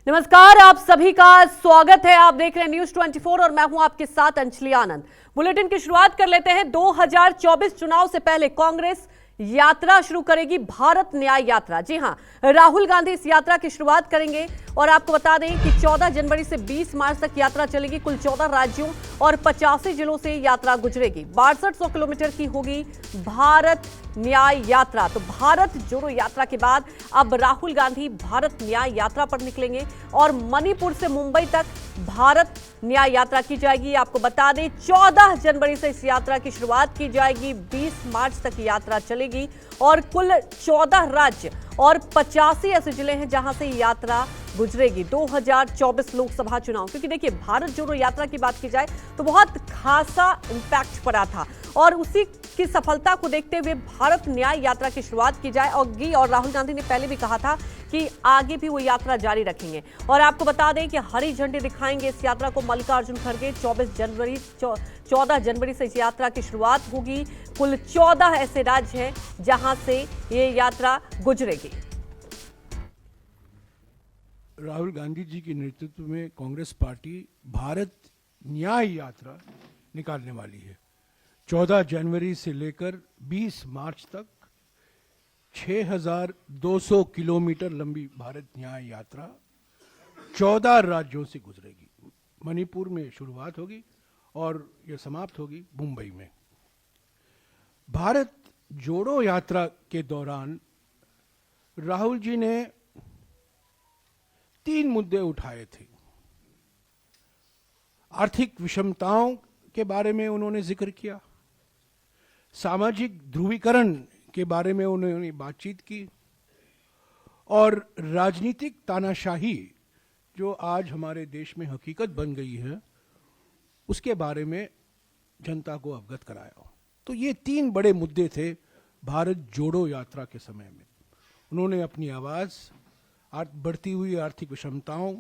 नमस्कार, आप सभी का स्वागत है। आप देख रहे हैं न्यूज 24 और मैं हूं आपके साथ अंजलि आनंद। बुलेटिन की शुरुआत कर लेते हैं। 2024 चुनाव से पहले कांग्रेस यात्रा शुरू करेगी, भारत न्याय यात्रा। जी हां, राहुल गांधी इस यात्रा की शुरुआत करेंगे और आपको बता दें कि 14 जनवरी से 20 मार्च तक यात्रा चलेगी। कुल 14 राज्यों और 85 जिलों से यात्रा गुजरेगी। 6200 किलोमीटर की होगी भारत न्याय यात्रा। तो भारत जोड़ो यात्रा के बाद अब राहुल गांधी भारत न्याय यात्रा पर निकलेंगे और मणिपुर से मुंबई तक भारत न्याय यात्रा की जाएगी। आपको बता दें 14 जनवरी से इस यात्रा की शुरुआत की जाएगी, 20 मार्च तक यात्रा चलेगी और कुल 14 राज्य और 85 ऐसे जिले हैं जहां से यात्रा गुजरेगी। 2024 लोकसभा चुनाव, क्योंकि देखिए भारत जोड़ो यात्रा की बात की जाए तो बहुत खासा इंपैक्ट पड़ा था और उसी की सफलता को देखते हुए भारत न्याय यात्रा की शुरुआत की जाएगी। और राहुल गांधी ने पहले भी कहा था कि आगे भी वो यात्रा जारी रखेंगे। और आपको बता दें कि हरी झंडी दिखाएंगे इस यात्रा को मल्लिकार्जुन खड़गे। 14 जनवरी से इस यात्रा की शुरुआत होगी। कुल 14 ऐसे राज्य हैं जहां से ये यात्रा गुजरेगी। राहुल गांधी जी के नेतृत्व में कांग्रेस पार्टी भारत न्याय यात्रा निकालने वाली है। 14 जनवरी से लेकर 20 मार्च तक 6200 किलोमीटर लंबी भारत न्याय यात्रा 14 राज्यों से गुजरेगी। मणिपुर में शुरुआत होगी और यह समाप्त होगी मुंबई में। भारत जोड़ो यात्रा के दौरान राहुल जी ने 3 मुद्दे उठाए थे। आर्थिक विषमताओं के बारे में उन्होंने जिक्र किया, सामाजिक ध्रुवीकरण के बारे में उन्होंने बातचीत की और राजनीतिक तानाशाही जो आज हमारे देश में हकीकत बन गई है उसके बारे में जनता को अवगत कराया। तो ये 3 बड़े मुद्दे थे भारत जोड़ो यात्रा के समय में। उन्होंने अपनी आवाज़ बढ़ती हुई आर्थिक विषमताओं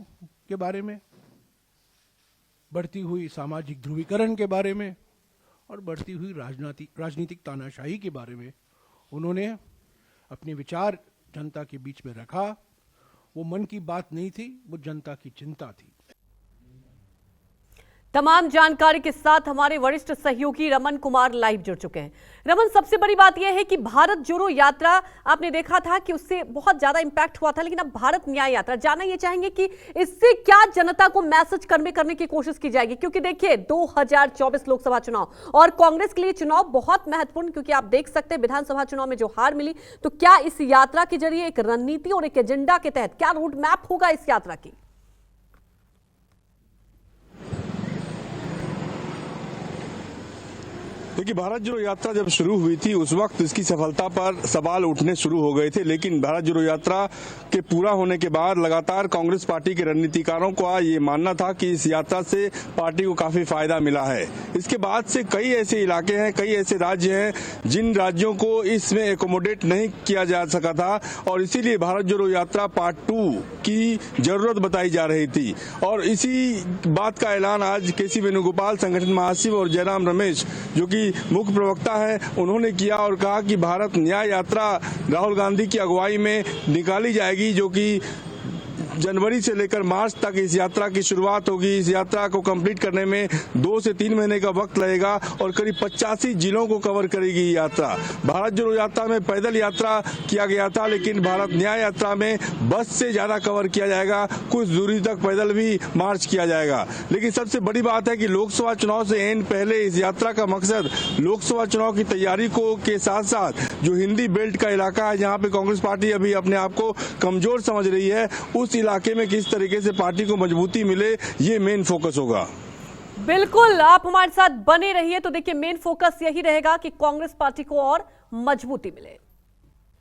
के बारे में, बढ़ती हुई सामाजिक ध्रुवीकरण के बारे में और बढ़ती हुई राजनीतिक तानाशाही के बारे में उन्होंने अपने विचार जनता के बीच में रखा। वो मन की बात नहीं थी, वो जनता की चिंता थी। तमाम जानकारी के साथ हमारे वरिष्ठ सहयोगी रमन कुमार लाइव जुड़ चुके हैं। रमन, सबसे बड़ी बात यह है कि भारत जोड़ो यात्रा आपने देखा था कि उससे बहुत ज्यादा इंपैक्ट हुआ था, लेकिन अब भारत न्याय यात्रा, जानना ये चाहेंगे कि इससे क्या जनता को मैसेज कन्वे करने की कोशिश की जाएगी? क्योंकि देखिए 2024 लोकसभा चुनाव और कांग्रेस के लिए चुनाव बहुत महत्वपूर्ण, क्योंकि आप देख सकते हैं विधानसभा चुनाव में जो हार मिली, तो क्या इस यात्रा के जरिए एक रणनीति और एक एजेंडा के तहत क्या रोड मैप होगा इस यात्रा की? देखिए, भारत जोड़ो यात्रा जब शुरू हुई थी उस वक्त इसकी सफलता पर सवाल उठने शुरू हो गए थे, लेकिन भारत जोड़ो यात्रा के पूरा होने के बाद लगातार कांग्रेस पार्टी के रणनीतिकारों का ये मानना था कि इस यात्रा से पार्टी को काफी फायदा मिला है। इसके बाद से कई ऐसे इलाके हैं, कई ऐसे राज्य हैं जिन राज्यों को इसमें एकोमोडेट नहीं किया जा सका था और इसीलिए भारत जोड़ो यात्रा पार्ट 2 की जरूरत बताई जा रही थी। और इसी बात का ऐलान आज केसी वेणुगोपाल, संगठन महासचिव, और जयराम रमेश जो कि मुख्य प्रवक्ता है, उन्होंने किया और कहा कि भारत न्याय यात्रा राहुल गांधी की अगुवाई में निकाली जाएगी, जो कि जनवरी से लेकर मार्च तक इस यात्रा की शुरुआत होगी। इस यात्रा को कंप्लीट करने में 2 से 3 महीने का वक्त लगेगा और करीब 85 जिलों को कवर करेगी ये यात्रा। भारत जोड़ो यात्रा में पैदल यात्रा किया गया था, लेकिन भारत न्याय यात्रा में बस से ज्यादा कवर किया जाएगा, कुछ दूरी तक पैदल भी मार्च किया जाएगा। लेकिन सबसे बड़ी बात है कि लोकसभा चुनाव से एन पहले इस यात्रा का मकसद लोकसभा चुनाव की तैयारी को के साथ साथ जो हिंदी बेल्ट का इलाका है जहाँ पे कांग्रेस पार्टी अभी अपने आप को कमजोर समझ रही है, उस इलाके में किस तरीके से पार्टी को मजबूती मिले, ये मेन फोकस होगा। बिल्कुल, आप हमारे साथ बने रहिए। तो देखिए मेन फोकस यही रहेगा कि कांग्रेस पार्टी को और मजबूती मिले।